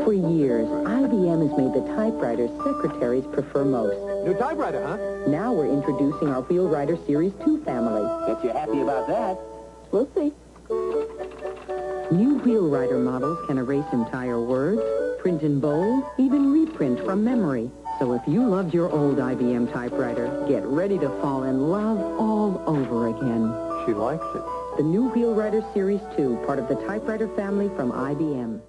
For years, IBM has made the typewriter secretaries prefer most. New typewriter, huh? Now we're introducing our Wheelwriter Series 2 family. Bet you're happy about that. We'll see. New Wheelwriter models can erase entire words, print in bold, even reprint from memory. So if you loved your old IBM typewriter, get ready to fall in love all over again. She likes it. The new Wheelwriter Series 2, part of the typewriter family from IBM.